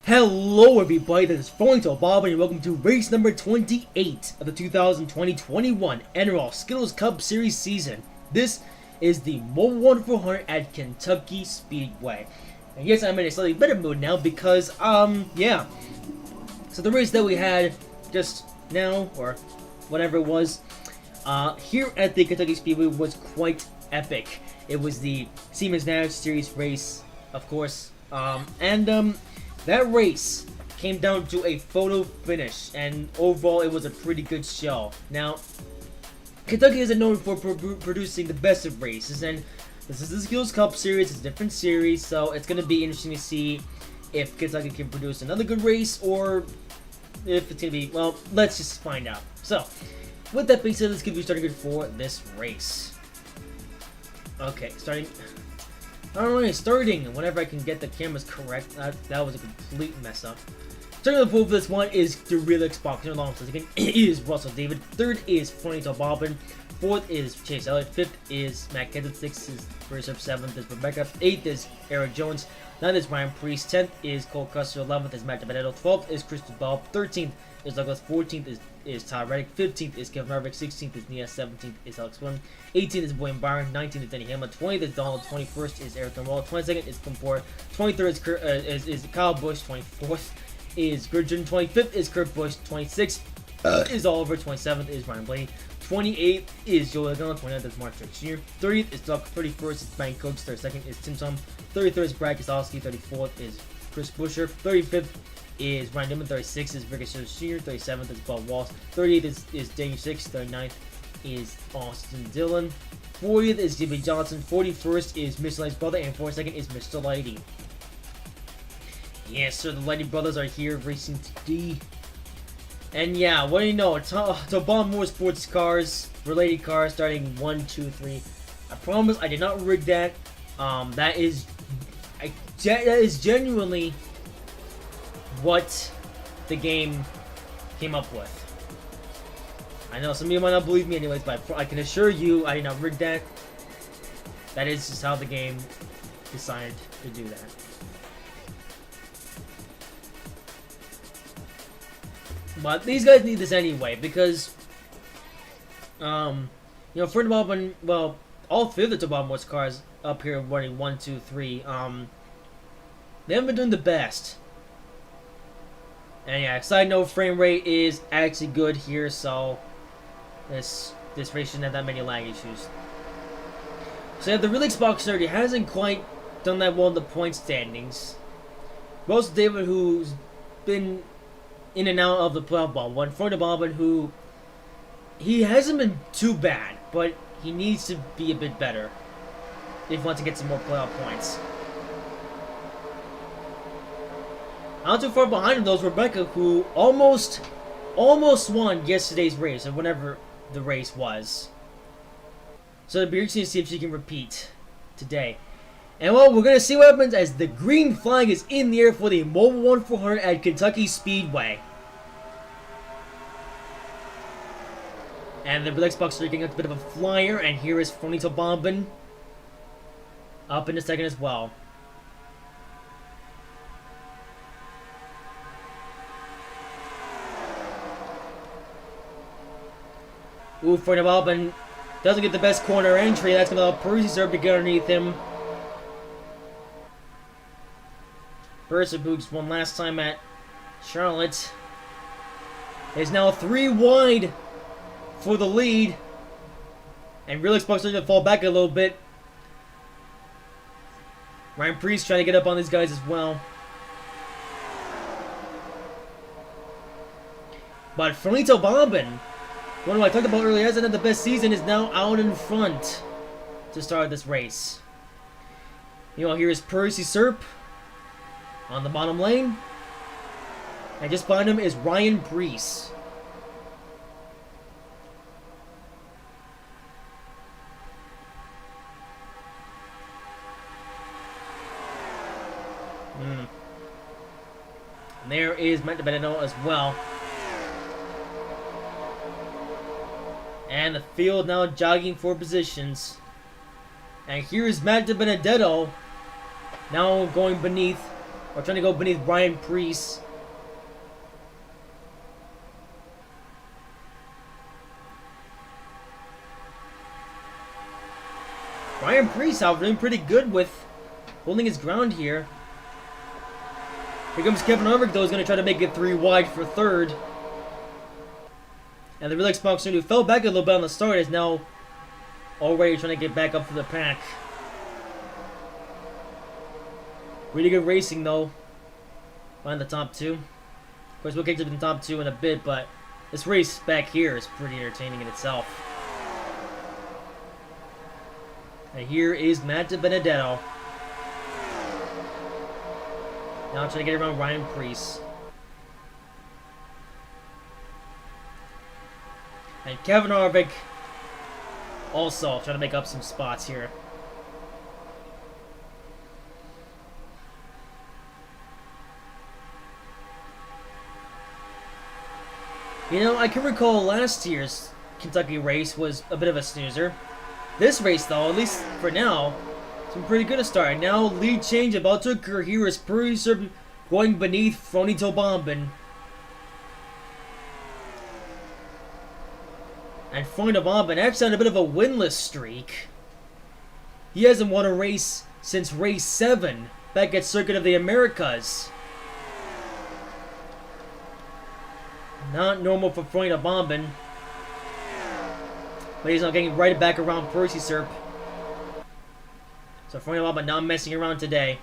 Hello everybody, this is Bob and welcome to race number 28 of the 2020-21 NROL Skittles Cup Series season. This is the Mobil 1400 at Kentucky Speedway. And yes, I'm in a slightly better mood now because, yeah. So the race that we had just now, or whatever it was, here at the Kentucky Speedway was quite epic. It was the Siemens Nash Series race, of course, that race came down to a photo finish, and overall it was a pretty good show. Now, Kentucky isn't known for producing the best of races, and this is the Skittles Cup Series, it's a different series, so it's going to be interesting to see if Kentucky can produce another good race, or if it's going to be, well, let's just find out. So, with that being said, let's get you starting good for this race. Okay, starting whenever I can get the cameras correct. That was a complete mess up. Starting the pole for this one is the real Xbox. Along second is Russell David. Third is Fernando Bobbin. Fourth is Chase Elliott. Fifth is Matt Kenseth. Sixth is Bishop. Seventh is Rebecca. Eighth is Eric Jones. Ninth is Ryan Priest. 10th is Cole Custer. 11th is Matt DiBenedetto. 12th is Crystal Ball. 13th is Douglas. 14th is Todd Reddick. 15th is Kevin Harvick. 16th is Nia. 17th is Alex Wynn. 18th is William Byron. 19th is Denny Hamlin. 20th is Donald. 21st is Eric NROL. 22nd is Comport. 23rd is Kyle Busch. 24th is Gurgen. 25th is Kurt Busch. 26th is Oliver. 27th is Ryan Blaney. 28th is Joe Logano. 29th is Mark Truex Jr. 30th is Doug. 31st is Ben Cooks. 32nd is Tim Tom. 33rd is Brad Keselowski. 34th is Chris Buescher. 35th is Ryan Newman. 36th is Ricky Sr. 37th is Bob Walsh. 38th is Daniel 6. 39th is Austin Dillon. 40th is Jimmy Johnson. 41st is Mr. Light's brother. And 42nd is Mr. Lighty. Yes, sir, the Lighty brothers are here racing today. And yeah, what do you know? To bomb more sports cars, related cars, starting 1, 2, 3. I promise I did not rig that. That is genuinely what the game came up with. I know some of you might not believe me anyways, but I can assure you I did not rig that. That is just how the game decided to do that. But these guys need this anyway, because, Fernando Bobbin, well, all three of the Bobbin cars up here running 1, 2, 3, they haven't been doing the best. And yeah, side note, frame rate is actually good here, so this race shouldn't have that many lag issues. So yeah, the real Xbox 30 hasn't quite done that well in the point standings. Russell David, who's been in and out of the playoff ball. One for the Bobbin, who he hasn't been too bad, but he needs to be a bit better if he wants to get some more playoff points. Not too far behind him, though, is Rebecca, who almost won yesterday's race, or whenever the race was. So it'll be interesting to see if she can repeat today. And well, we're going to see what happens as the green flag is in the air for the Mobil 1400 at Kentucky Speedway. And the Xbox are getting a bit of a flyer, and here is Fernando Bobbin up in a second as well. Ooh, Fernando Bobbin doesn't get the best corner entry. That's going to allow Percy to get underneath him. Percy, who's won last time at Charlotte, is now 3 wide for the lead. And real Xbox starting to fall back a little bit. Ryan Priest trying to get up on these guys as well. But Fernando Bobbin, one who I talked about earlier, hasn't had the best season, is now out in front to start this race. Here is Percy Serp on the bottom lane. And just behind him is Ryan Priest. And there is Matt DiBenedetto as well. And the field now jogging for positions. And here is Matt DiBenedetto now going beneath Or trying to go beneath Ryan Preece. Ryan Preece, however, doing pretty good with holding his ground here. Here comes Kevin Harvick, though, is going to try to make it 3 wide for third. And the real Xbox who fell back a little bit on the start is now already trying to get back up to the pack. Really good racing, though. Behind the top 2. Of course, we'll get to the top 2 in a bit, but this race back here is pretty entertaining in itself. And here is Matt DiBenedetto. Now trying to get around Ryan Preece. And Kevin Harvick also trying to make up some spots here. You know, I can recall last year's Kentucky race was a bit of a snoozer. This race, though, at least for now, it's been pretty good to start. And now, lead change about to occur here as Preece going beneath Frony Tobomban. And Frony Tobomban actually on a bit of a winless streak. He hasn't won a race since race 7 back at Circuit of the Americas. Not normal for Frony Tobomban. But he's not getting right back around Percy Serp. So Frony Tobomban not messing around today.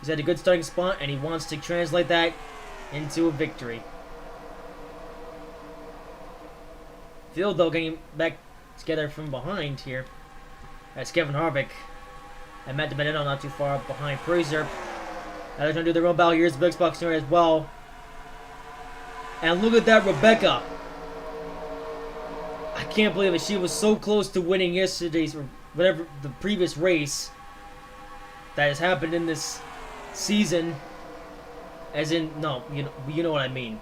He's had a good starting spot and he wants to translate that into a victory. Field, though, getting back together from behind here. That's Kevin Harvick. And Matt DiBenedetto not too far behind Percy Serp. Now they're trying to do their own battle. Here's the Big Xbox as well. And look at that, Rebecca. I can't believe it. She was so close to winning yesterday's, or whatever, the previous race that has happened in this season. As in, no, you know what I mean.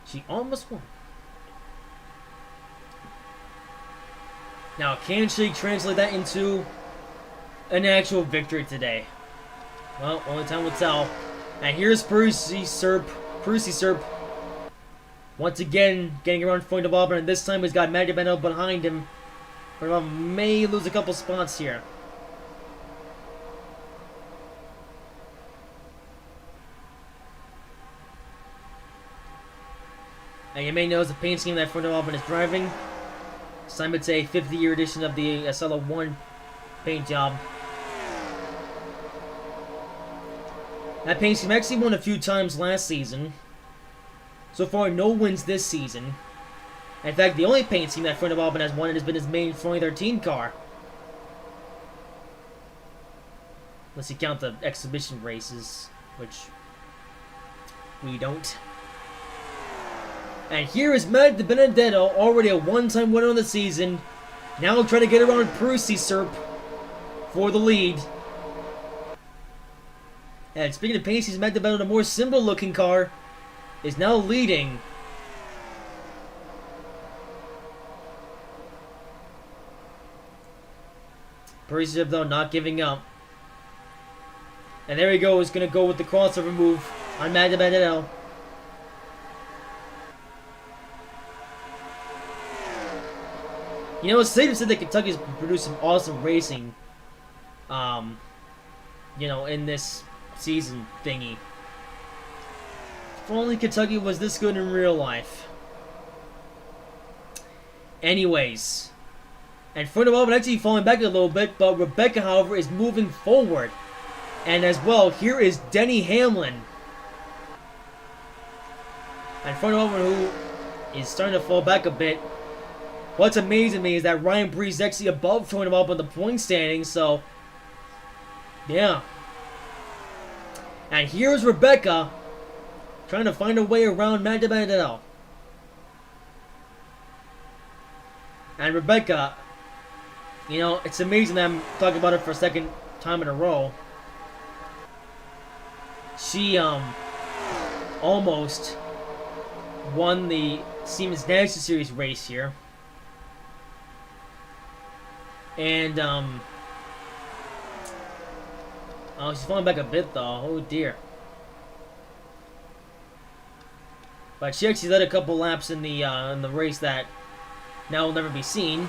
She almost won. Now, can she translate that into an actual victory today? Well, only time will tell. And here's Percy Serp. Once again, getting around Frony Tobomban, and this time he's got Matt DiBenedetto behind him. But may lose a couple spots here. And you may notice the paint scheme that Frony Tobomban is driving. Some would say 50-year edition of the Acela 1 paint job. That paint scheme actually won a few times last season. So far, no wins this season. In fact, the only paint scheme that Frony Tobomban has won has been his main 2013 car. Unless you count the exhibition races, which we don't. And here is Matt DiBenedetto, already a one-time winner of the season. Now trying to get around Percy Serp for the lead. And speaking of paint schemes, Matt DiBenedetto, a more simple-looking car, is now leading. Percy Serp, though, not giving up. And there he goes, he's going to go with the crossover move on Matt DiBenedetto. You know, it's safe to say that Kentucky's produced some awesome racing, you know, in this season thingy. If only Kentucky was this good in real life. Anyways. And Frony Tobomban actually falling back a little bit, but Rebecca, however, is moving forward. And as well, here is Denny Hamlin. And Frony Tobomban, who is starting to fall back a bit. What's amazing to me is that Ryan Preece is actually above Frony Tobomban on the point standing, so yeah. And here's Rebecca trying to find a way around Matt DiBenedetto. And Rebecca, you know, it's amazing that I'm talking about it for a second time in a row. She almost won the Siemens National Series race here. And Oh, she's falling back a bit though. Oh dear. But she actually led a couple laps in the race that now will never be seen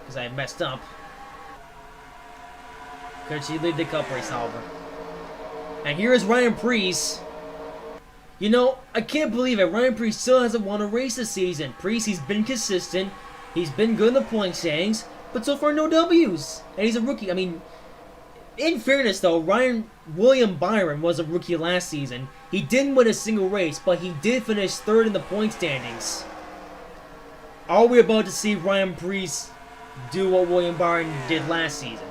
because I messed up. Could she lead the cup race, however? And here is Ryan Preece. You know, I can't believe it. Ryan Preece still hasn't won a race this season. Preece, he's been consistent. He's been good in the point standings, but so far no W's. And he's a rookie. I mean, in fairness though, William Byron was a rookie last season. He didn't win a single race, but he did finish third in the point standings. Are we about to see Ryan Preece do what William Byron did last season?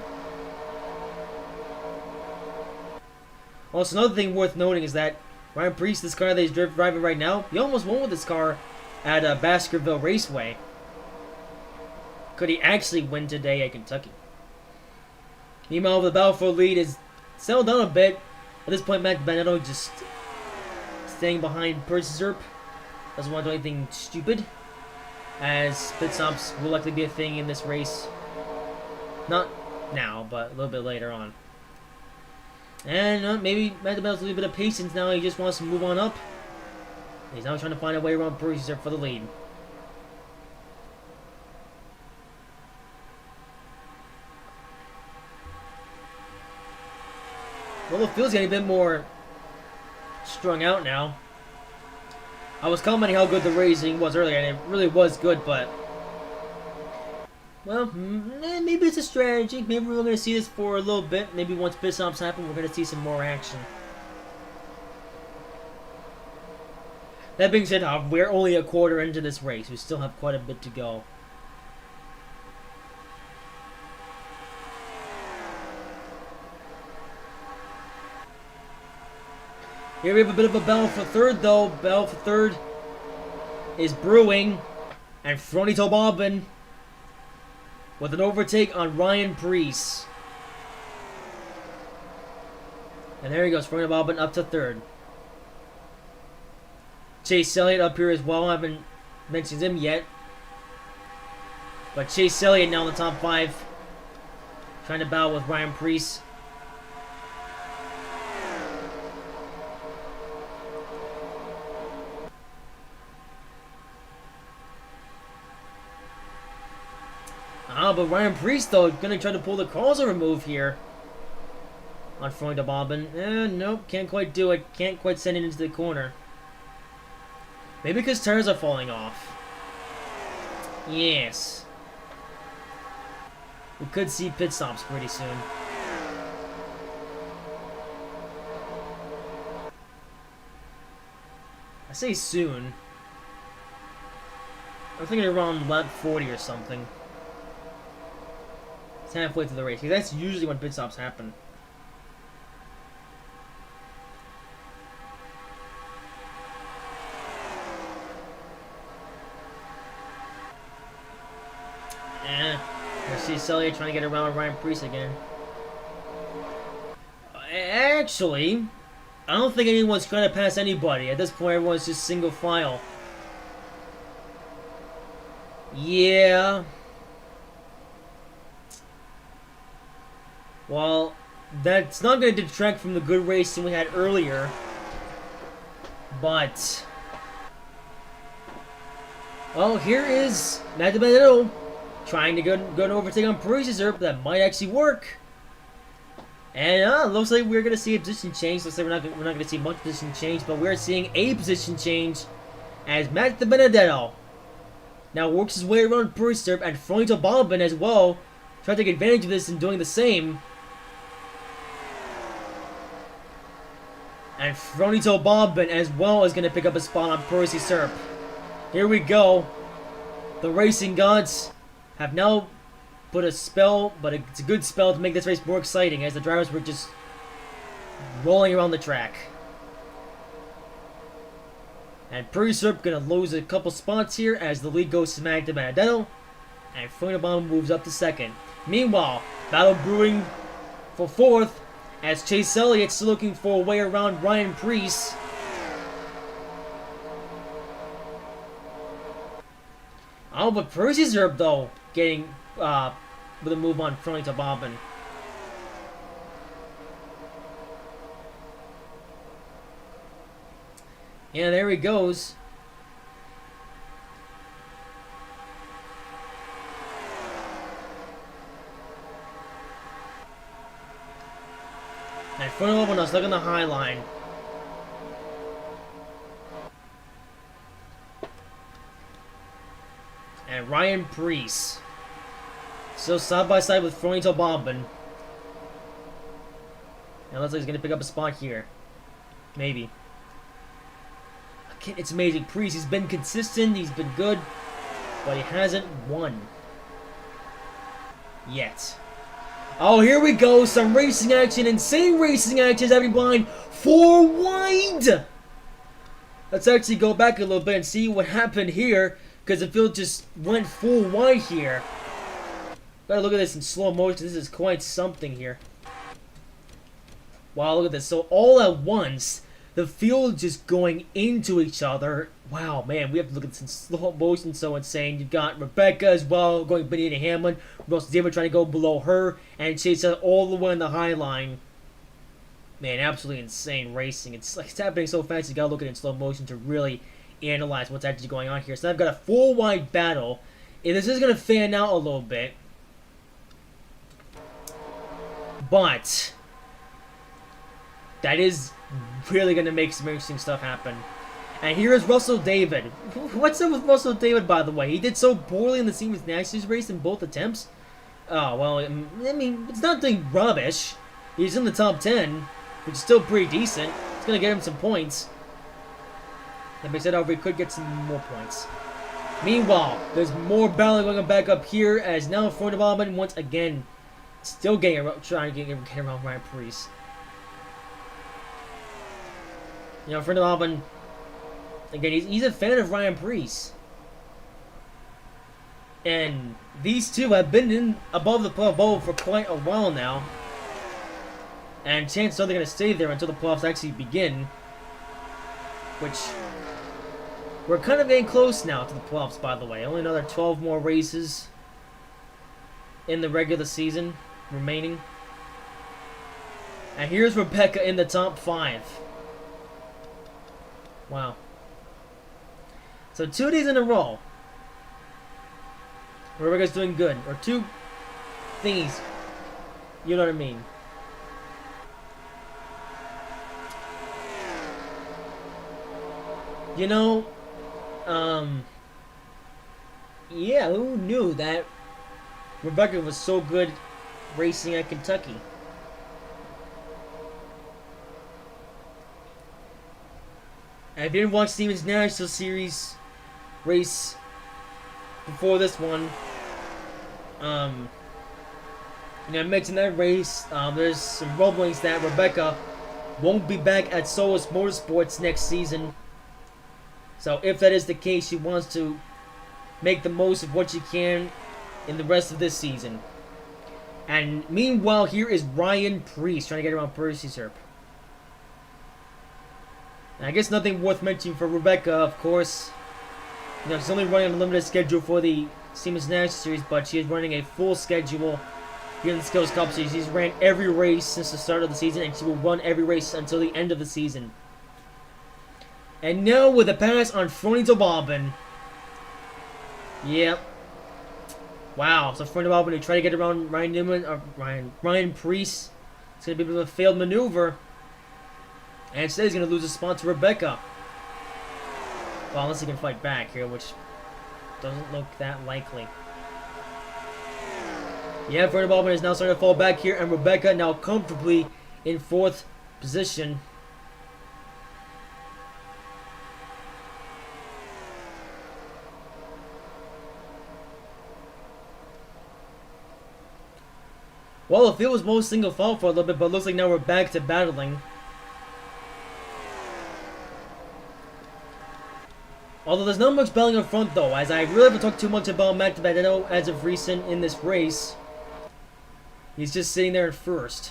Also, another thing worth noting is that Ryan Preece, this car that he's driving right now, he almost won with this car at Baskerville Raceway. Could he actually win today at Kentucky? Meanwhile, the battle for the lead is settled down a bit. At this point, Matt Benedetto just staying behind Percy Zerp. Doesn't want to do anything stupid, as pit stops will likely be a thing in this race. Not now, but a little bit later on. And maybe Matt Benedetto's a little bit of patience now. He just wants to move on up. He's now trying to find a way around Percy Zerp for the lead. Well, the field's getting a bit more strung out now. I was commenting how good the racing was earlier, and it really was good, but... well, maybe it's a strategy. Maybe we're going to see this for a little bit. Maybe once pit stops happen, we're going to see some more action. That being said, we're only a quarter into this race. We still have quite a bit to go. Here we have a bit of a battle for third, though. Battle for third is brewing. And Frony Tobobin with an overtake on Ryan Preece. And there he goes, Frony Tobobin up to third. Chase Elliott up here as well. I haven't mentioned him yet. But Chase Elliott now in the top 5. Trying to battle with Ryan Preece. But Ryan Preece, though, gonna try to pull the crossover move here on Frony Tobobin. Nope, can't quite do it. Can't quite send it into the corner. Maybe because tires are falling off. Yes. We could see pit stops pretty soon. I say soon. I'm thinking around lap 40 or something. Halfway through the race, because that's usually when pit stops happen. I see Celia trying to get around Ryan Preece again. Actually, I don't think anyone's trying to pass anybody. At this point, everyone's just single file. Yeah. Well, that's not going to detract from the good racing we had earlier, but... well, here is Matt Benedetto trying to go an overtake on Percy Zerp. That might actually work. And looks like we're going to see a position change. Looks like we're not going to see much position change, but we're seeing a position change as Matt Benedetto now works his way around Percy Zerp and Frony Tobobin as well, trying to take advantage of this and doing the same. And Frony Tobobin as well is going to pick up a spot on Percy Zerp. Here we go. The racing gods have now put a spell, but it's a good spell to make this race more exciting as the drivers were just rolling around the track. And Percy Zerp going to lose a couple spots here as the lead goes to Matt Benedetto. And Frony Tobobin moves up to second. Meanwhile, battle brewing for fourth as Chase Elliott's still looking for a way around Ryan Preece. Oh, but Percy Zerp, though, getting with a move on Frony Tobobin. Yeah, there he goes. And front of him, I was stuck on the high line. And Ryan Preece. So side by side with Fronito Bobbin. And looks like he's going to pick up a spot here. Maybe. It's amazing. Preece, he's been consistent, he's been good, but he hasn't won. Yet. Oh, here we go. Some racing action. Insane racing action, everyone. 4 wide. Let's actually go back a little bit and see what happened here, because the field just went 4 wide here. Gotta look at this in slow motion. This is quite something here. Wow, look at this. So all at once, the field just going into each other. Wow, man, we have to look at this in slow motion. So insane. You've got Rebecca as well going beneath Hamlin. Russell David trying to go below her, and Chase all the way on the high line. Man, absolutely insane racing. It's like it's happening so fast. You gotta look at it in slow motion to really analyze what's actually going on here. So I've got a 4 wide battle, and this is gonna fan out a little bit, but that is really going to make some interesting stuff happen. And here is Russell David. What's up with Russell David, by the way? He did so poorly in the Siemens Nationals race in both attempts. Oh, well, I mean, it's nothing rubbish. He's in the top 10, which is still pretty decent. It's going to get him some points. That being said, however, he could get some more points. Meanwhile, there's more battling going back up here, as now Ford Development once again still trying to get around Ryan Preece. You know, Fernando Albon, again, he's a fan of Ryan Preece. And these two have been in above the playoff bubble for quite a while now. And chances are they're going to stay there until the playoffs actually begin. Which, we're kind of getting close now to the playoffs, by the way. Only another 12 more races in the regular season remaining. And here's Rebecca in the top 5. Wow. So 2 days in a row, Rebecca's doing good. Or 2 thingies. You know what I mean. You know, yeah, who knew that Rebecca was so good racing at Kentucky? And if you didn't watch Siemens National Series race before this one, you know, I mentioned that race. There's some rumblings that Rebecca won't be back at Solus Motorsports next season. So if that is the case, she wants to make the most of what she can in the rest of this season. And meanwhile, here is Ryan Preece trying to get around Percy Serp. And I guess nothing worth mentioning for Rebecca, of course. You know, she's only running on a limited schedule for the Siemens National Series, but she is running a full schedule here in the Skittles Cup Series. She's ran every race since the start of the season, and she will run every race until the end of the season. And now with a pass on Fronito Bobbin. Yep. Wow, so Fronito Bobbin, who tried to get around Ryan Newman, or Ryan Preece. It's going to be a bit of a failed maneuver. And instead he's going to lose a spot to Rebecca. Well, unless he can fight back here, which doesn't look that likely. Yeah, Fronito Bobbin is now starting to fall back here, and Rebecca now comfortably in 4th position. Well, the field was most single file for a little bit, but it looks like now we're back to battling. Although there's not much battling up front, though, as I really haven't talked too much about Matt DiBenedetto as of recent in this race. He's just sitting there in 1st.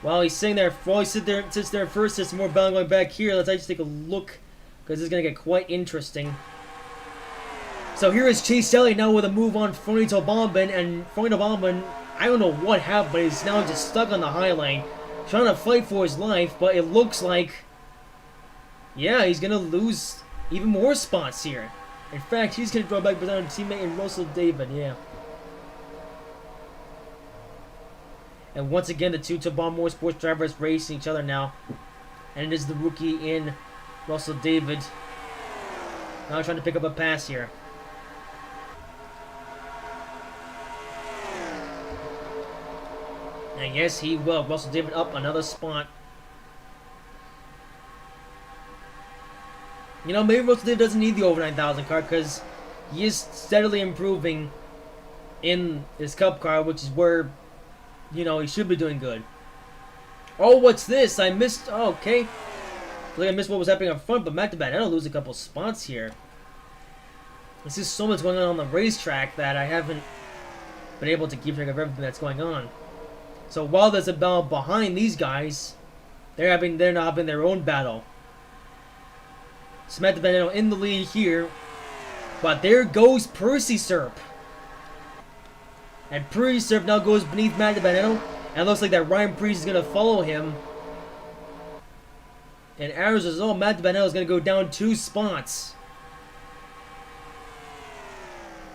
While he's sitting there, while he sits there in 1st, there's some more battling going back here. Let's actually take a look, because this is going to get quite interesting. So here is Chase Elliott now with a move on Fronito Bobbin, and Fronito Bobbin, I don't know what happened, but he's now just stuck on the high lane, trying to fight for his life, but it looks like Yeah, he's gonna lose even more spots here. In fact, he's gonna draw back behind teammate in Russell David, yeah. And once again, the two Tabon Motorsports drivers racing each other now. And it is the rookie in Russell David now trying to pick up a pass here. And yes, he will. Russell David up another spot. You know, maybe Russell David doesn't need the over 9,000 car because he is steadily improving in his Cup car, which is where, you know, he should be doing good. Oh, what's this? I missed. Oh, okay. I missed what was happening up front, but Matt DiBanetto lose a couple spots here. There's just so much going on the racetrack that I haven't been able to keep track of everything that's going on. So while there's a battle behind these guys, they're now having their own battle. So Matt DiBanetto in the lead here, but there goes Percy Serp. And Percy Serp now goes beneath Matt DiBanetto, and it looks like that Ryan Preece is going to follow him. And Arrows as well, Matt DiBanetto is going to go down 2 spots.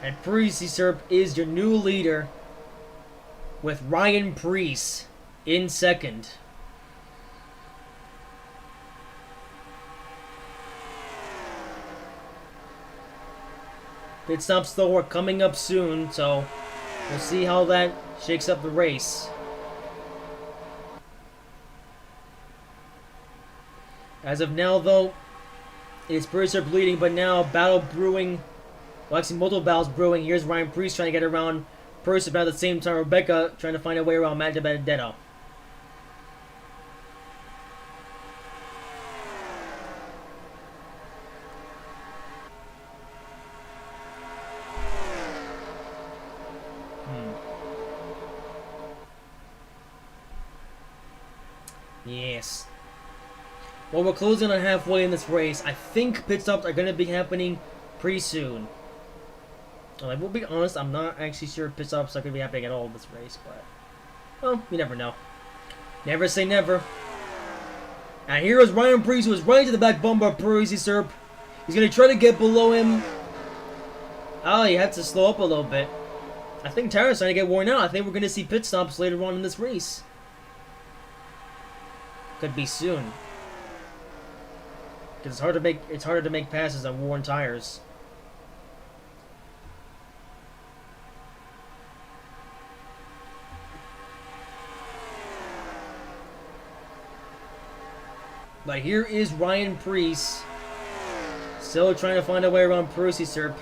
And Percy Serp is your new leader with Ryan Preece in second. Pit stops though are coming up soon, so we'll see how that shakes up the race. As of now though, it's Percy Serp leading, but now battle brewing. Well, actually multiple battles brewing. Here's Ryan Preece trying to get around Percy, but at the same time Rebecca trying to find a way around Matt DiBanetto. Yes. Well, we're closing on halfway in this race. I think pit stops are going to be happening pretty soon. And I will be honest, I'm not actually sure pit stops are going to be happening at all in this race, but, well, you never know. Never say never. And here is Ryan Preece, who is right to the back bumper of Percy Serp. He's going to try to get below him. Oh, he had to slow up a little bit. I think tires starting to get worn out. I think we're going to see pit stops later on in this race. Could be soon. Because it's harder to make passes on worn tires. But here is Ryan Preece, still trying to find a way around Percy Serp.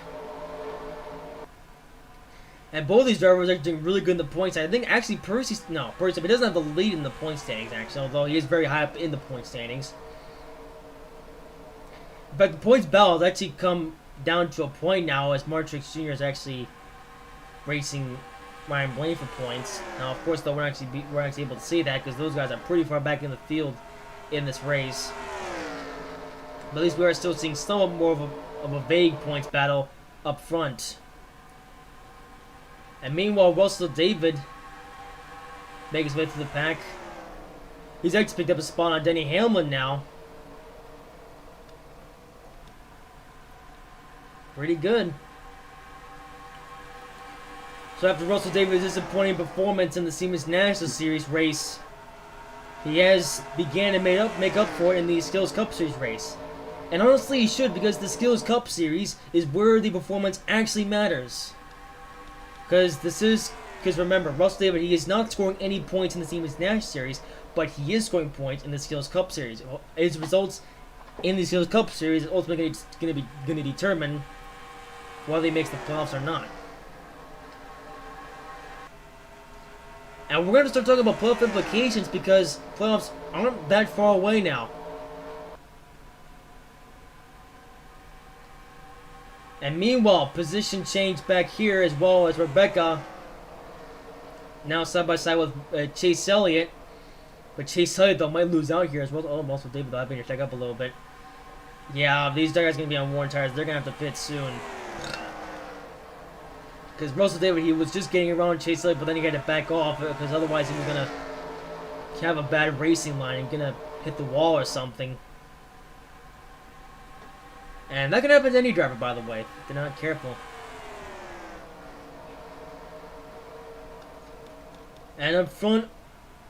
And both these drivers are doing really good in the points. I think actually Percy Serp, he doesn't have the lead in the point standings actually, although he is very high up in the point standings. In fact, the points battle has actually come down to a point now as Martrix Jr. is actually racing Ryan Blaney for points. Now, of course, though, we're actually able to see that because those guys are pretty far back in the field in this race. But at least we are still seeing somewhat more of a vague points battle up front. And meanwhile, Russell David makes his way through the pack. He's actually picked up a spot on Denny Hamlin now. Pretty good. So after Russell David's disappointing performance in the Siemens National Series race, he has began to make up for it in the Skittles Cup Series race. And honestly, he should, because the Skittles Cup Series is where the performance actually matters. Because remember, Russell David, he is not scoring any points in the Siemens National Series, but he is scoring points in the Skittles Cup Series. His results in the Skittles Cup Series is ultimately going to determine whether he makes the playoffs or not. And we're going to start talking about playoff implications because playoffs aren't that far away now. And meanwhile, position change back here as well as Rebecca. Now side by side with Chase Elliott. But Chase Elliott though might lose out here as well. Oh, also David though, I better check up a little bit. Yeah, these guys are going to be on worn tires. They're going to have to pit soon. Because Russell David, he was just getting around Chase Elliott, but then he had to back off because otherwise he was going to have a bad racing line and going to hit the wall or something. And that can happen to any driver, by the way, if they're not careful. And up front,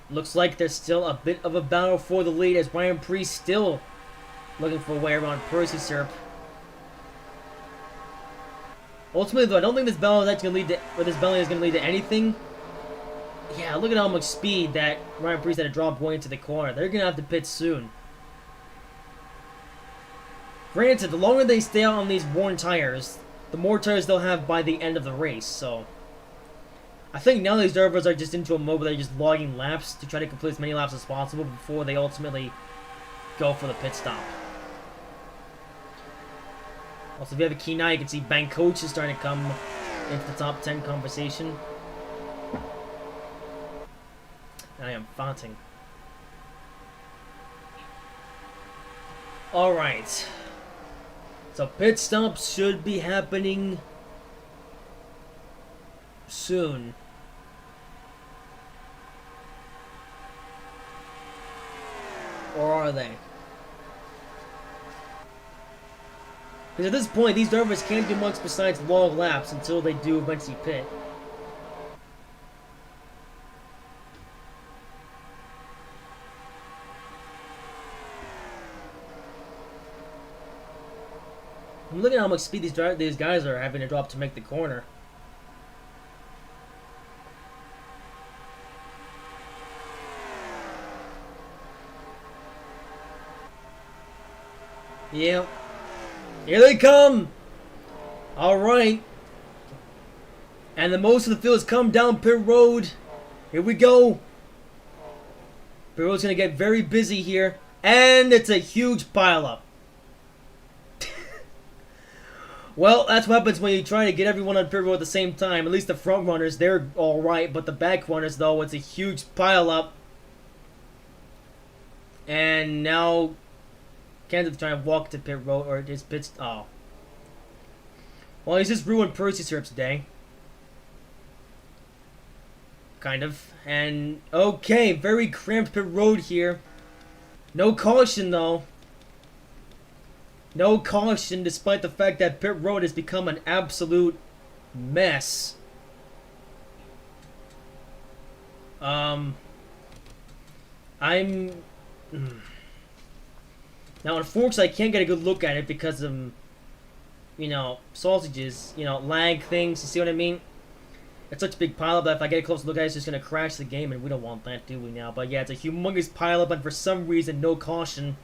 looks like there's still a bit of a battle for the lead as Ryan Preece still looking for a way around Percy Syrup. Ultimately, though, I don't think this battle is actually going to lead to, or this battling is going to lead to anything. Yeah, look at how much speed that Ryan Preece had to drop going into the corner. They're going to have to pit soon. Granted, the longer they stay out on these worn tires, the more tires they'll have by the end of the race, so I think now these drivers are just into a mode where they're just logging laps to try to complete as many laps as possible before they ultimately go for the pit stop. Also, if you have a keen eye, you can see Bank Coach is starting to come into the top 10 conversation. I am fonting. Alright. So pit stops should be happening soon. Or are they? Because at this point, these drivers can't do much besides long laps until they do eventually pit. I'm looking at how much speed these guys are having to drop to make the corner. Yep. Here they come! Alright. And the most of the field has come down pit road. Here we go. Pit road's gonna get very busy here. And it's a huge pileup. Well, that's what happens when you try to get everyone on pit road at the same time. At least the front runners, they're alright. But the back runners, though, it's a huge pileup. And now Kansas trying to walk to pit road, or his pits. Oh. Well, he's just ruined Percy Syrup's day. Kind of. And, okay, very cramped pit road here. No caution, though. No caution, despite the fact that pit road has become an absolute mess. I'm... Now, unfortunately, I can't get a good look at it because of, you know, sausages, you know, lag things, you see what I mean? It's such a big pileup that if I get a close look at it, it's just going to crash the game, and we don't want that, do we now? But yeah, it's a humongous pileup, and for some reason, no caution.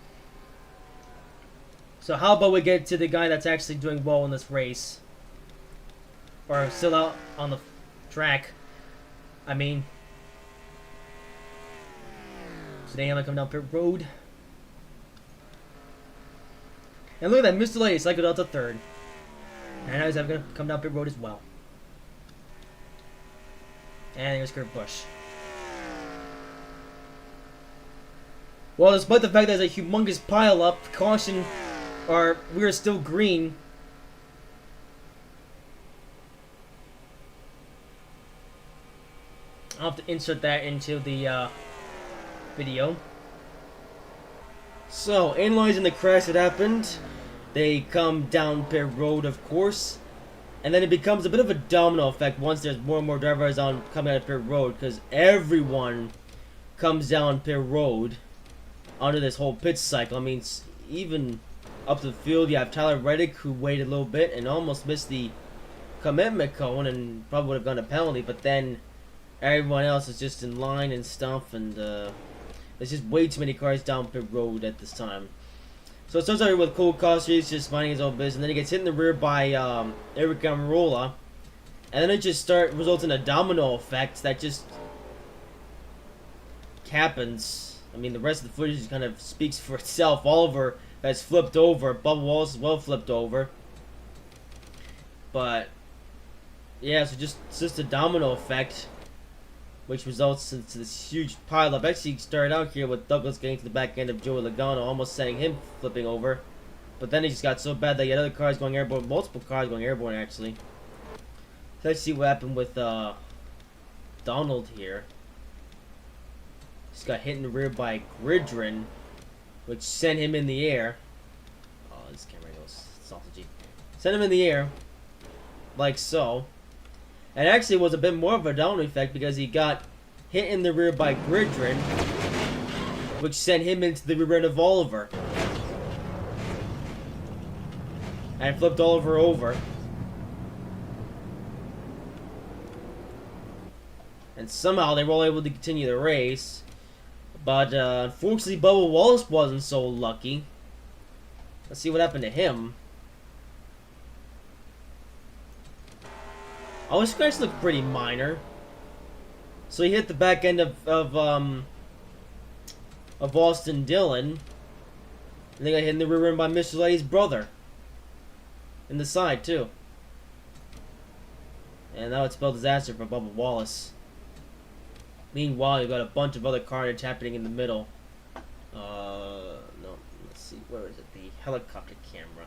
So how about we get to the guy that's actually doing well in this race? Or still out on the track. I mean. Today I'm going to come down pit road. And look at that, Mr. Lady cycled out to third. And now he's going to come down pit road as well. And here's Kurt Busch. Well, despite the fact that there's a humongous pileup, caution, or we're still green. I'll have to insert that into the video. So, analyzing the crash that happened, they come down pit road, of course, and then it becomes a bit of a domino effect once there's more and more drivers coming out of pit road, because everyone comes down pit road under this whole pit cycle. I mean, even up to the field, you have Tyler Reddick, who waited a little bit and almost missed the commitment cone and probably would have gotten a penalty, but then everyone else is just in line and stuff, and there's just way too many cars down pit road at this time. So it starts out here with Cole Costries just minding his own business, and then he gets hit in the rear by Eric Almirola, and then it just results in a domino effect that just happens. I mean, the rest of the footage just kind of speaks for itself. Oliver has flipped over, Bubba Wallace as well flipped over, but yeah, so it's just a domino effect, which results into this huge pileup. Actually, started out here with Douglas getting to the back end of Joey Logano, almost sending him flipping over. But then he just got so bad that he had other cars going airborne, multiple cars going airborne, actually. So let's see what happened with Donald here. Just got hit in the rear by Gridrin, which sent him in the air. Oh, this camera goes sausagey. Sent him in the air, like so. And actually it was a bit more of a down effect because he got hit in the rear by Gridrin, which sent him into the rear end of Oliver. And flipped Oliver over. And somehow they were all able to continue the race. But unfortunately Bubba Wallace wasn't so lucky. Let's see what happened to him. Oh, his scratch looked pretty minor. So he hit the back end of Austin Dillon. And they got hit in the rear end by Mr. Letty's brother. In the side, too. And that would spell disaster for Bubba Wallace. Meanwhile, you got a bunch of other carnage happening in the middle. No, let's see, where is it? The helicopter camera.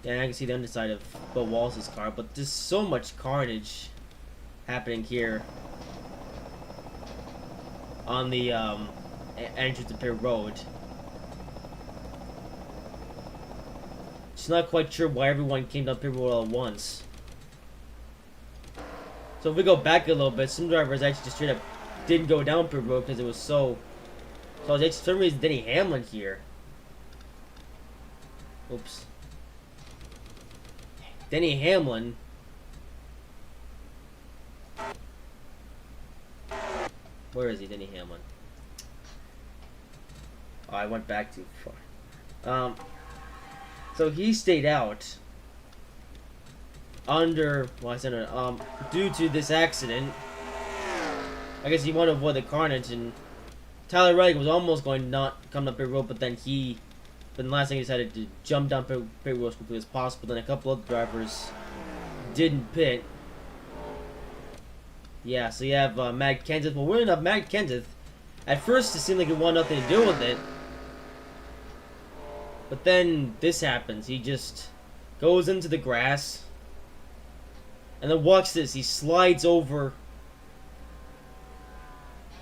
Yeah, I can see the underside of Bubba Wallace's car, but there's so much carnage happening here on the entrance to Pit Road. Just not quite sure why everyone came down Pit Road all at once. So if we go back a little bit, some drivers actually just straight up didn't go down Pit Road because it was so... So for some reason Denny Hamlin here. Oops. Denny Hamlin. Where is he, Denny Hamlin? Oh, I went back too far. So he stayed out under, well, I said, due to this accident. I guess he wanted to avoid the carnage, and Tyler Reddick was almost going to not come up Pit Road, but then the last thing he decided to jump down Pit Road as quickly as possible. Then a couple other drivers didn't pit. Yeah, so you have Matt Kenseth. Well, weirdly enough, Matt Kenseth, at first it seemed like he wanted nothing to do with it. But then this happens. He just goes into the grass. And then watch this. He slides over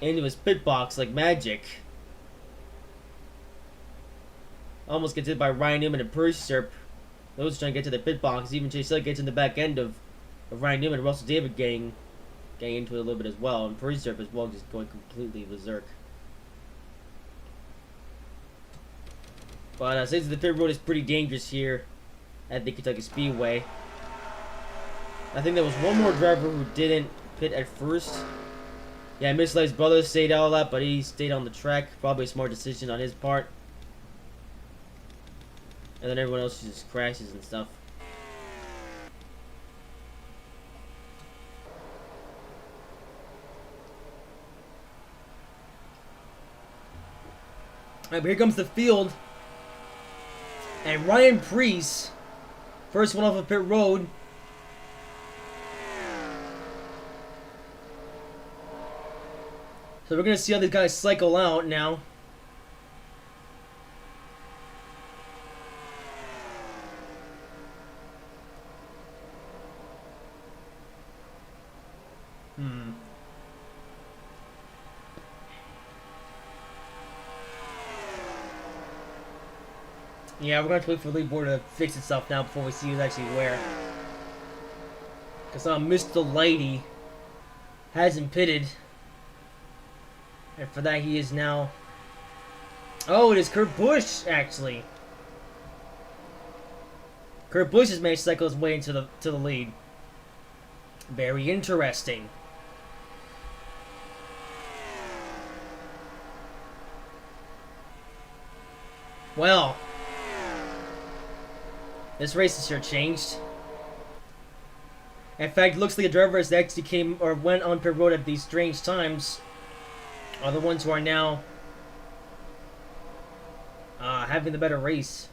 into his pit box like magic. Almost gets hit by Ryan Newman and Percy. Those trying to get to the pit box. Even Chase Elliott gets in the back end of Ryan Newman and Russell David getting into it a little bit as well. And Percy as well just going completely berserk. But since the Pit Road is pretty dangerous here at the Kentucky Speedway. I think there was one more driver who didn't pit at first. Yeah, Mr. Letty's brother stayed out a lot, but he stayed on the track. Probably a smart decision on his part. And then everyone else just crashes and stuff. Alright, but here comes the field. And Ryan Preece, first one off of Pit Road. So we're going to see how these guys cycle out now. Yeah, we're going to have to wait for the leaderboard to fix itself now before we see who's actually where. Because Mr. Lady hasn't pitted. And for that, he is now... Oh, it is Kurt Busch, actually. Kurt Busch has managed to cycle his way into the lead. Very interesting. Well... This race has sure changed. In fact, it looks like the drivers that actually came or went on Pit Road at these strange times are the ones who are now having the better race.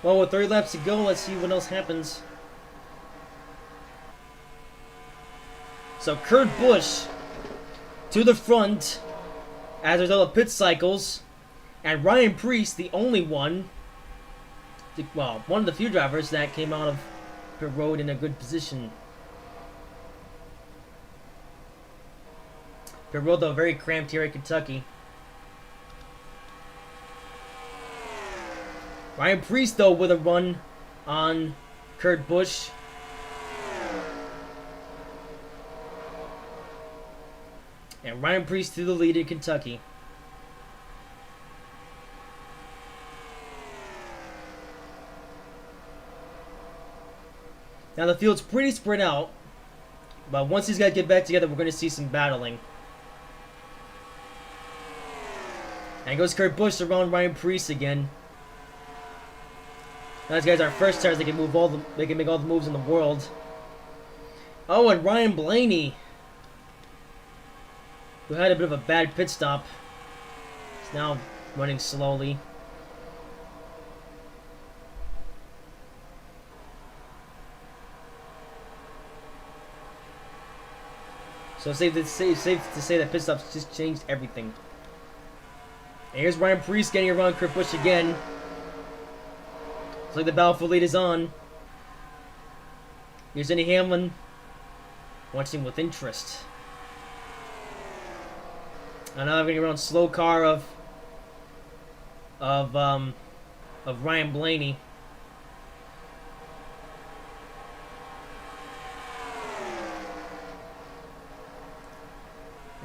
Well, with 30 laps to go, let's see what else happens. So Kurt Busch to the front as a result of pit cycles. And Ryan Preece, the only one, well, one of the few drivers that came out of Pit Road in a good position. Pit road, though, very cramped here at Kentucky. Ryan Preece, though, with a run on Kurt Busch. And Ryan Preece to the lead in Kentucky. Now the field's pretty spread out, but once these guys get back together, we're going to see some battling. And goes Kurt Busch around Ryan Preece again. Now these guys are first stars. They can make all the moves in the world. Oh, and Ryan Blaney, who had a bit of a bad pit stop, is now running slowly. So safe to say that pit stops just changed everything. And here's Ryan Preece getting around Kurt Busch again. Looks like the battle for lead is on. Here's Denny Hamlin watching with interest. And now I'm getting around slow car of Ryan Blaney.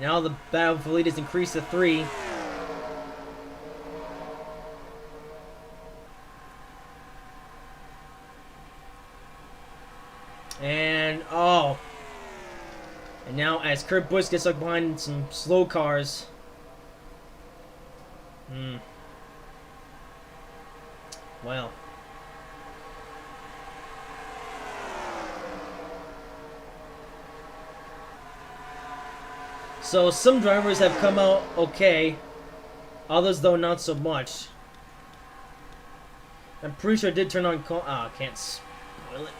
Now the battle for lead has increased to 3. And oh. And now as Kurt Busch gets stuck behind some slow cars. Well. So some drivers have come out okay, others though not so much. I'm pretty sure I did turn on I can't spoil it.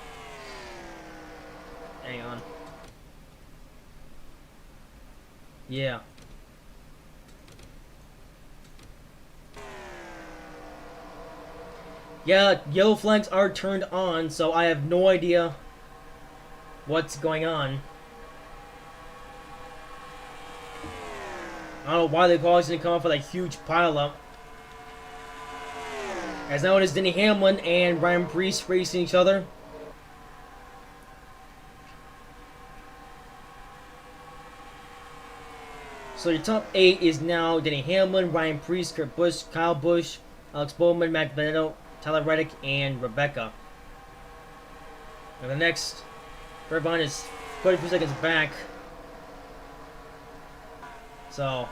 Hang on. Yeah. Yeah, yellow flags are turned on, so I have no idea what's going on. I don't know why the cars didn't come up with a huge pileup. As now it is Denny Hamlin and Ryan Preece racing each other. So your top 8 is now Denny Hamlin, Ryan Preece, Kurt Busch, Kyle Busch, Alex Bowman, Matt Benedetto, Tyler Reddick, and Rebecca. And the next, Irvine is quite a few seconds back. So,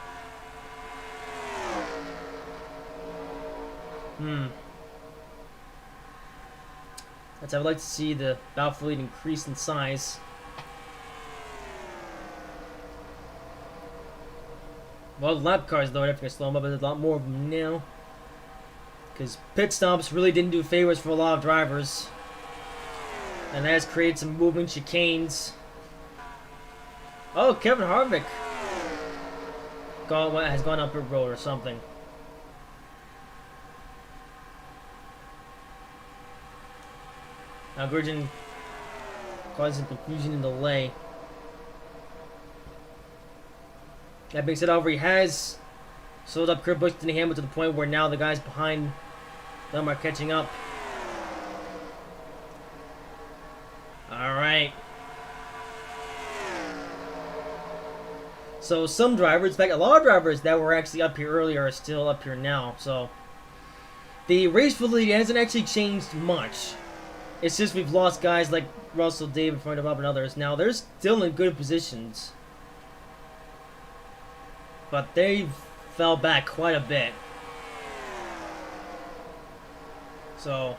I would like to see the battle for lead increase in size. Well, the lap cars though, I'd have to slow them up, but there's a lot more of them now. Because pit stops really didn't do favors for a lot of drivers. And that has created some moving chicanes. Oh, Kevin Harvick has gone up a road or something. Now Gurgen causing confusion and delay. That being said, however, he has slowed up Kurt Busch and Hamilton to the point where now the guys behind them are catching up. Alright. So some drivers, in fact a lot of drivers that were actually up here earlier are still up here now. So the race for the lead hasn't actually changed much. It's just we've lost guys like Russell, David, Freund, Bob, and others. Now they're still in good positions, but they fell back quite a bit. So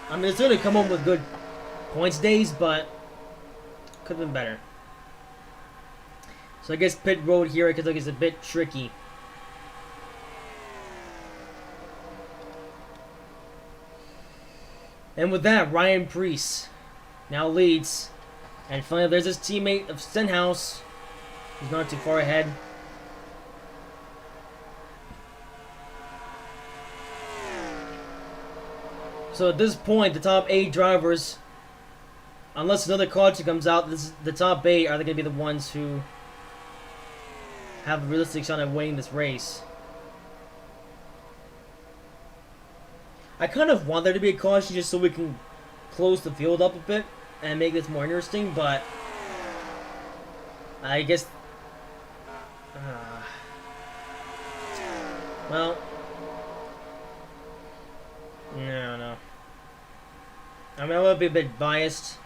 I mean, it's going to come home with good points days, but could have been better. So I guess pit road here, because like, it's a bit tricky. And with that, Ryan Preece now leads. And finally, there's his teammate of Stenhouse. He's not too far ahead. So at this point, the top 8 drivers, unless another caution comes out, the top 8 are going to be the ones who have a realistic shot at winning this race. I kind of want there to be a caution just so we can close the field up a bit and make this more interesting, but I guess well, no. I mean, I want to be a bit biased,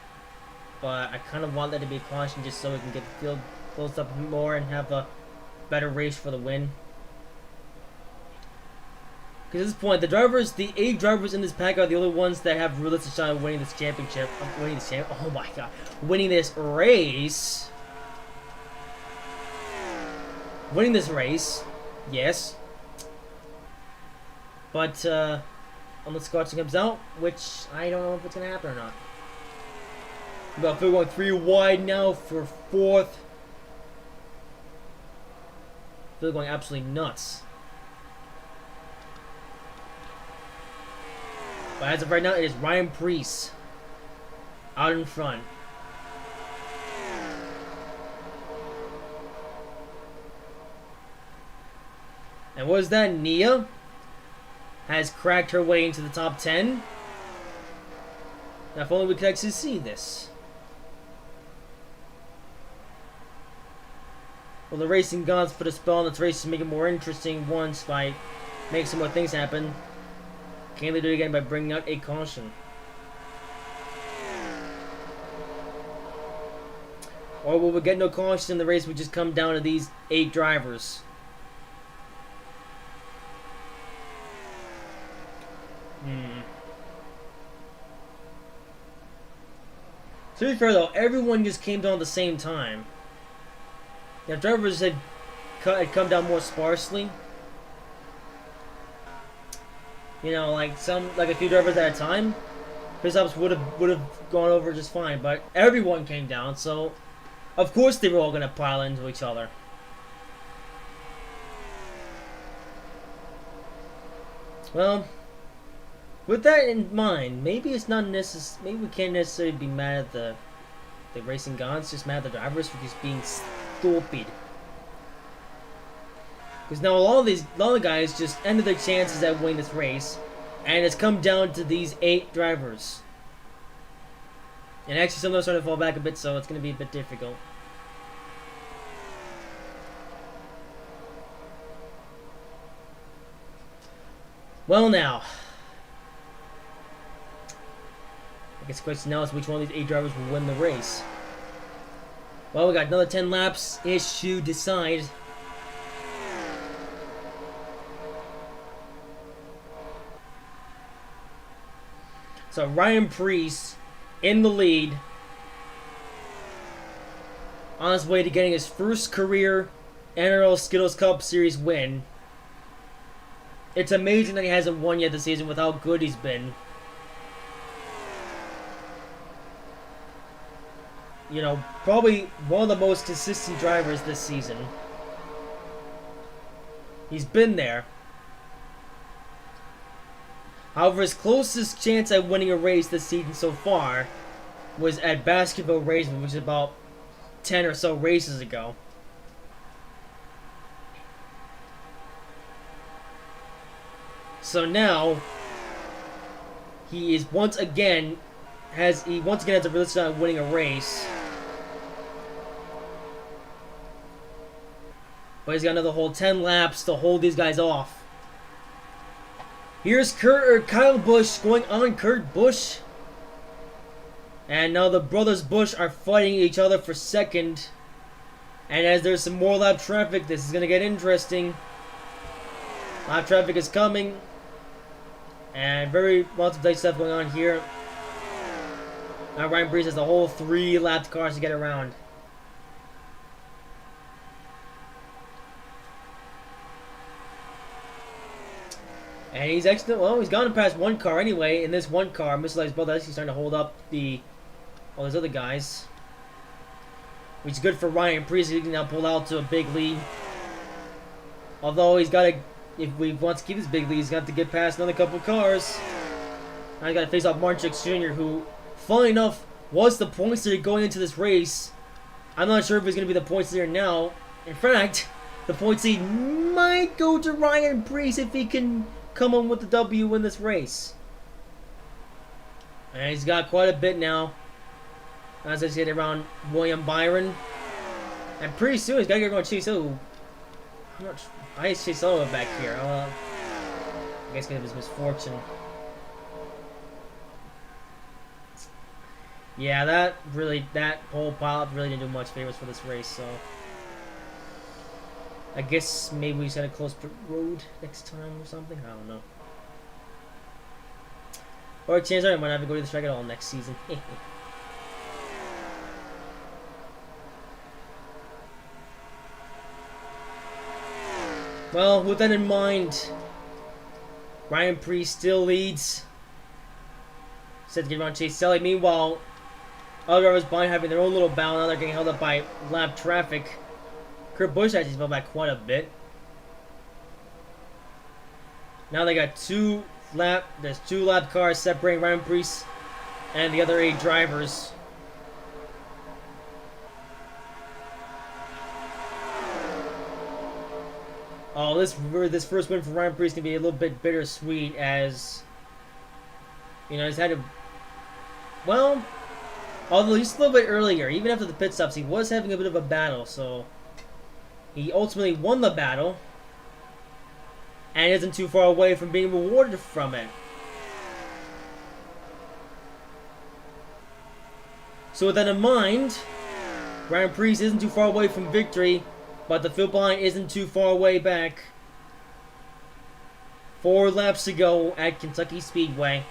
but I kind of want there to be a caution just so we can get the field closed up more and have a better race for the win. Because at this point, the 8 drivers in this pack are the only ones that have realistic shot of winning this championship. Oh my god. Winning this race. Winning this race. Yes. But, unless Scotch comes out, which I don't know if it's going to happen or not. But we're going 3 wide now for 4th. They're going absolutely nuts. But as of right now, it is Ryan Preece out in front. And what is that? Nia has cracked her way into the top 10. Now, if only we could actually see this. Well, the racing gods put a spell on this race to make it more interesting once by making some more things happen. Can they do it again by bringing out a caution? Or will we get no caution in the race? We just come down to these 8 drivers. To be fair though, everyone just came down at the same time. If drivers had come down more sparsely, you know, like a few drivers at a time, pit stops would have gone over just fine. But everyone came down, so of course they were all gonna pile into each other. Well, with that in mind, maybe it's not necessary. Maybe we can't necessarily be mad at the racing gods, just mad at the drivers for just being stupid. Because now a lot of the guys just ended their chances at winning this race, and it's come down to these 8 drivers. And actually, some of them are starting to fall back a bit, so it's going to be a bit difficult. Well, now, I guess the question now is which one of these 8 drivers will win the race. Well, we got another 10 laps-ish to decide. So Ryan Preece in the lead, on his way to getting his first career NROL Skittles Cup Series win. It's amazing that he hasn't won yet this season with how good he's been. You know, probably one of the most consistent drivers this season. He's been there. However, his closest chance at winning a race this season so far was at Baskerville Racing, which is about 10 or so races ago. So now, he is once again has a realistic shot at winning a race. But he's got another whole 10 laps to hold these guys off. Here's Kyle Busch going on Kurt Busch. And now the brothers Busch are fighting each other for second. And as there's some more lap traffic, this is going to get interesting. Lap traffic is coming. And lots of tight stuff going on here. Now Ryan Preece has the whole 3 lapped cars to get around. And he's actually, well, he's gone past 1 car anyway. In this 1 car, Mr. Light's brother actually starting to hold up all those other guys. Which is good for Ryan Preece. He can now pull out to a big lead. Although he's got to, if we want to keep this big lead, he's got to get past another couple cars. Now he's got to face off Martin Truex Jr., who, funnily enough, was the points leader going into this race. I'm not sure if he's going to be the points leader now. In fact, The point seed might go to Ryan Preece if he can come on with the W in this race. And he's got quite a bit now. As I said, around William Byron. And pretty soon he's got to get around Chase Hill. I'm not sure. Why is Chase Hill back here? I guess because of his misfortune. Yeah, that whole pileup really didn't do much favors for this race, so I guess maybe we just had a close road next time or something. I don't know. Or chances are I might not even go to the track at all next season. Well, with that in mind, Ryan Preece still leads. Set to get around Chase Elliott. Meanwhile, other drivers behind having their own little battle. Now they're getting held up by lap traffic. Kurt Busch actually fell back quite a bit. Now they got there's two lap cars separating Ryan Preece and the other 8 drivers. Oh, this first win for Ryan Preece can be a little bit bittersweet, as you know he's had to. Well, although just a little bit earlier, even after the pit stops, he was having a bit of a battle. So he ultimately won the battle, and isn't too far away from being rewarded from it. So with that in mind, Ryan Preece isn't too far away from victory. But the field behind isn't too far away back. 4 laps to go at Kentucky Speedway.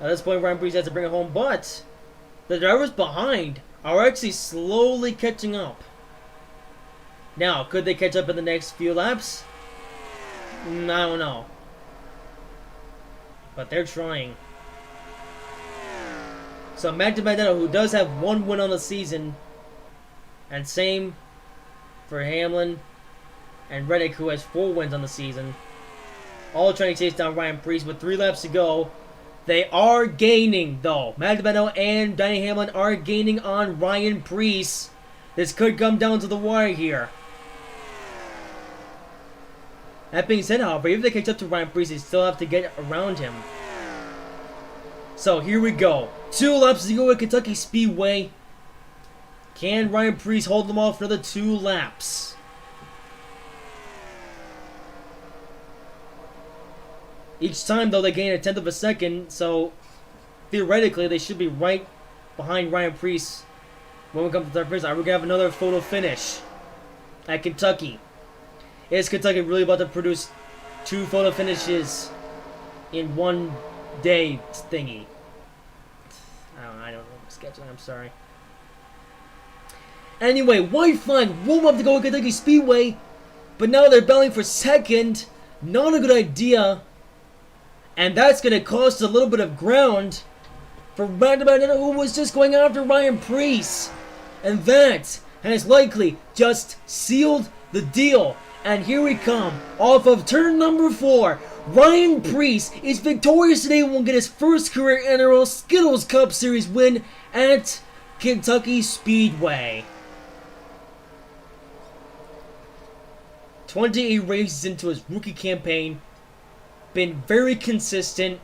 At this point, Ryan Preece has to bring it home, but the drivers behind are actually slowly catching up. Now, could they catch up in the next few laps? I don't know. But they're trying. So, Matt DiBenedetto, who does have 1 win on the season, and same for Hamlin and Reddick, who has 4 wins on the season. All trying to chase down Ryan Preece with 3 laps to go. They are gaining, though. Matt DiBenedetto and Denny Hamlin are gaining on Ryan Preece. This could come down to the wire here. That being said, however, if they catch up to Ryan Preece, they still have to get around him. So here we go. 2 laps to go at Kentucky Speedway. Can Ryan Preece hold them off for the 2 laps? Each time, though, they gain a 1/10 of a second, so theoretically, they should be right behind Ryan Preece when we come to the 3rd finish. We're going to have another photo finish at Kentucky. Is Kentucky really about to produce 2 photo finishes in one day thingy? I don't know. Scheduling, I'm sorry. Anyway, white flag, warm up to go to Kentucky Speedway, but now they're battling for 2nd. Not a good idea. And that's going to cost a little bit of ground for Matt DiBenedetto, who was just going after Ryan Preece. And that has likely just sealed the deal. And here we come, off of turn number 4. Ryan Preece is victorious today and will get his first career NROL Skittles Cup Series win at Kentucky Speedway. 28 races into his rookie campaign, been very consistent,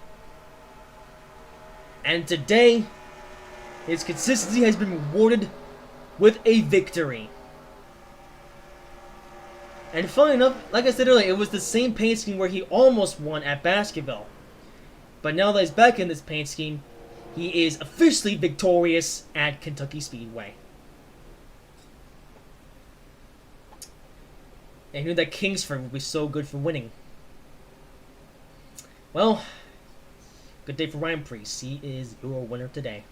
and today his consistency has been rewarded with a victory. And funny enough, like I said earlier, it was the same paint scheme where he almost won at Baskerville. But now that he's back in this paint scheme, he is officially victorious at Kentucky Speedway. And who knew that Kingsford would be so good for winning? Well, good day for Ryan Preece. He is your winner today.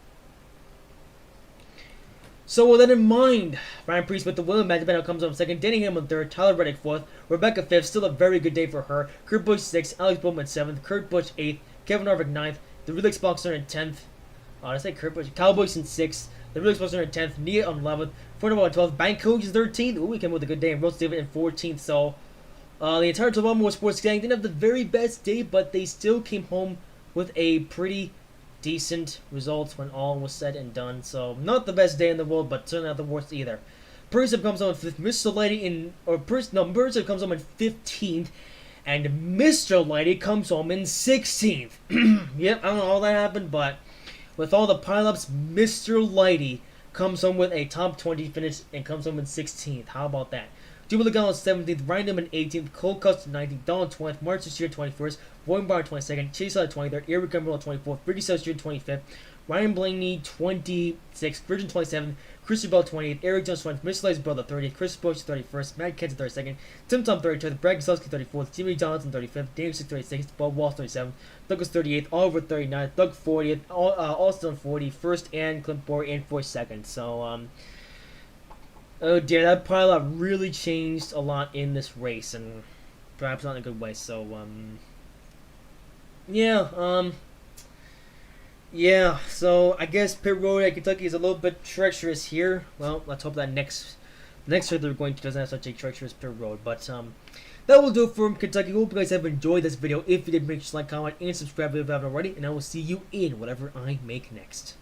So with that in mind, Ryan Preece with the win. Matt DiBenedetto comes on 2nd. Denny Hamlin 3rd. Tyler Reddick 4th. Rebecca 5th. Still a very good day for her. Kurt Busch 6th. Alex Bowman 7th. Kurt Busch 8th. Kevin Harvick 9th. The Relix Boxer in 10th. I say Kurt Busch. Kyle Busch in 6th. The Relix Boxer in 10th. Nia on 11th. Fernando on 12th. Bank Coach is 13th. Ooh, we came with a good day. And Rose David in 14th. So the entire Total Motorsports gang didn't have the very best day, but they still came home with a pretty decent result when all was said and done. So not the best day in the world, but certainly not the worst either. Person comes on 5th, Mr. Lady Person comes home in 15th, and Mr. Lady comes home in 16th. Yep, I don't know how that happened, but with all the pileups, Mr. Lady comes home with a top 20 finish and comes home in 16th. How about that? Jubilee Gal 17th, Random in 18th, Cole Custer 19th, Donald 20th, March Shear 21st, Warren Barr 22nd, Chase Out 23rd, Eric Cumberland 24th, Ricky Shear 25th, Ryan Blaney 26th, Virgin 27th, Christian Bell 28th, Eric Jones 20th, Mr. Lady's brother 30th, Chris Bush 31st, Matt Kenton 32nd, Tim Tom 33rd, Brad Gaselski 34th, Jimmy Johnson 35th, Dave 36th, Bob Walsh 37th, Douglas 38th, Oliver 39th, Doug 40th, Austin 40th, first, and Clint Boyer in 4th. So, oh dear, that pileup really changed a lot in this race, and perhaps not in a good way. So, yeah, so I guess pit road at Kentucky is a little bit treacherous here. Well, let's hope that next race we're going to doesn't have such a treacherous pit road. But that will do it for Kentucky. Hope you guys have enjoyed this video. If you did, make sure to like, comment, and subscribe if you haven't already. And I will see you in whatever I make next.